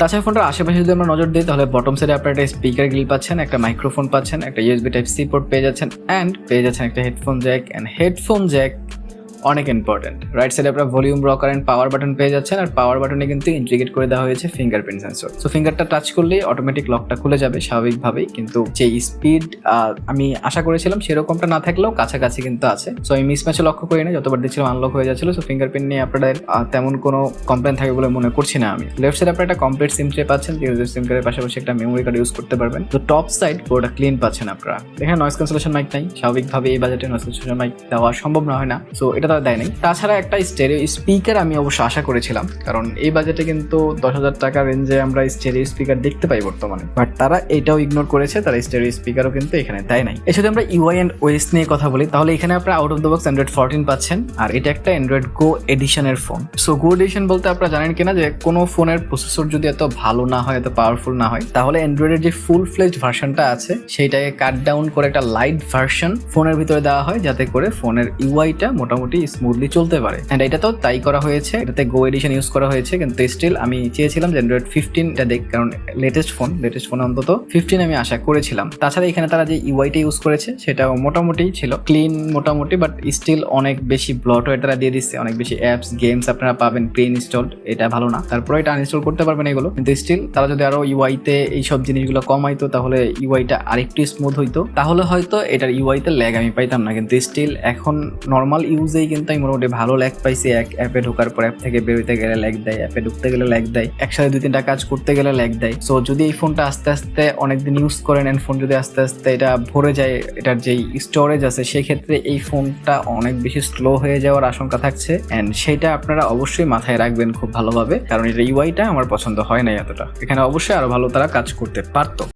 তাছাড়া ফোনটার আশেপাশে যদি আমরা নজর দিই তাহলে বটম সাইডে আপনারা একটা স্পিকার গ্রিল পাচ্ছেন, একটা মাইক্রোফোন পাচ্ছেন, একটা ইউএসবি টাইপ সি পোর্ট পেয়ে যাচ্ছেন অ্যান্ড পেয়ে যাচ্ছেন একটা headphone Jack. And headphone Jack অনেক ইম্পর্টেন্ট। রাইট সাইডে আপনারা volume rocker and power button পেয়ে যাচ্ছেন, আর পাওয়ার বাটনে কিন্তু ইন্টিগ্রেট করে দেওয়া হয়েছে ফিঙ্গারপ্রিন্ট সেন্সর। সো ফিঙ্গারটা টাচ করলেই অটোমেটিক লকটা খুলে যাবে স্বাভাবিকভাবেই, কিন্তু যে স্পিড আমি আশা করেছিলাম সেরকমটা না থাকলেও কাছাকাছি কিন্তু আছে। সো আমি মিসম্যাচে লক্ষ্য করি না, যতবার দেখছিলাম আনলক হয়ে যাচ্ছিল। সো ফিঙ্গারপ্রিন্ট নিয়ে আপনাদের তেমন কোনো কমপ্লেন থাকে বলে মনে করছি না আমি। লেফট সাইডে আপনারা একটা কমপ্লিট সিম ট্রে পাচ্ছেন, সিম কার্ডের পাশাপাশি একটা মেমোরি কার্ড ইউজ করতে পারবেন। তো টপ সাইড পুরোটা ক্লিন পাচ্ছেন আপনারা। এখানে নয়েজ ক্যান্সেলেশন মাইক নাই, স্বাভাবিকভাবে এই বাজেটে নয়েজ ক্যান্সেলেশন মাইক দেওয়া সম্ভব না হয় না, সো এটা তারা দেয় নাই। তাছাড়া একটা স্টেরিও স্পিকার আমি অবশ্য আশা করেছিলাম, কারণ এই বাজেটে কিন্তু 10,000 টাকা রেঞ্জে আমরা স্টেরিও স্পিকার দেখতে পাই বর্তমানে, বাট তারা এটাও ইগনোর করেছে, তারা স্টেরিও স্পিকারও কিন্তু এখানে দেয় নাই। এর সাথে আমরা ইউআই অ্যান্ড ওএস নিয়ে কথা বলি, তাহলে এখানে আপনারা out of the box Android 14 পাচ্ছেন, আর এটা একটা অ্যান্ড্রয়েড গো এডিশনের ফোন। সো গো এডিশন বলতে আপনারা জানেন কিনা যে কোনো ফোনের প্রসেসর যদি এত ভালো না হয়, এত পাওয়ারফুল না হয়, তাহলে অ্যান্ড্রয়েডের যে ফুল ফ্লেজড ভার্সনটা আছে সেইটাকে কাট ডাউন করে একটা লাইট ভার্সন ফোনের ভিতরে দেওয়া হয়, যাতে করে ফোনের ইউআইটা মোটামুটি স্মুথলি চলতে পারে। এন্ড এটা তো তাই করা হয়েছে, এটাতে গো এডিশন ইউজ করা হয়েছে, কিন্তু স্টিল আমি চেয়েছিলাম যে অ্যান্ড্রয়েড 15টা দেখ, কারণ লেটেস্ট ফোন অন্তত 15 আমি আশা করেছিলাম। তাছাড়া এখানে তারা যে ইউআইটা ইউজ করেছে সেটাও মোটামুটি ছিল ক্লিন মোটামুটি, বাট স্টিল অনেক বেশি ব্লটওয়্যার তারা দিয়ে দিচ্ছে, অনেক বেশি অ্যাপস গেমস আপনারা পাবেন প্রি ইনস্টলড, এটা ভালো না। তারপরে এটা আনইনস্টল করতে পারবেন এগুলো, কিন্তু স্টিল তারা যদি আরো ইউআইতে এইসব জিনিসগুলো কমাইতো, তাহলে ইউআইটা আরেকটু স্মুথ হইতো, তাহলে হয়তো এটার ইউআইতে ল্যাগ আমি পাইতাম না। কিন্তু স্টিল এখন নর্মাল ইউজেই কিন্তু আমি মোটামুটি ভালো ল্যাগ পাইছি। এক অ্যাপে ঢোকার পর অ্যাপ থেকে বেরোতে গেলে ল্যাগ দেয়, অ্যাপে ঢুকতে গেলে ল্যাগ দেয়, একসাথে 2-3টা কাজ করতে গেলে ল্যাগ দেয়। সো যদি এই ফোনটা আস্তে আস্তে অনেকদিন ইউজ করেন এন্ড ফোন যদি আস্তে আস্তে এটা ভরে যায়, এটার যেই স্টোরেজ আছে, সেক্ষেত্রে এই ফোনটা অনেক বেশি স্লো হয়ে যাওয়ার আশঙ্কা থাকছে। এন্ড সেটা আপনারা অবশ্যই মাথায় রাখবেন খুব ভালোভাবে, কারণ এটা ইউআইটা আমার পছন্দ হয় না এতটা। এখানে অবশ্যই আরো ভালো তারা কাজ করতে পারতো।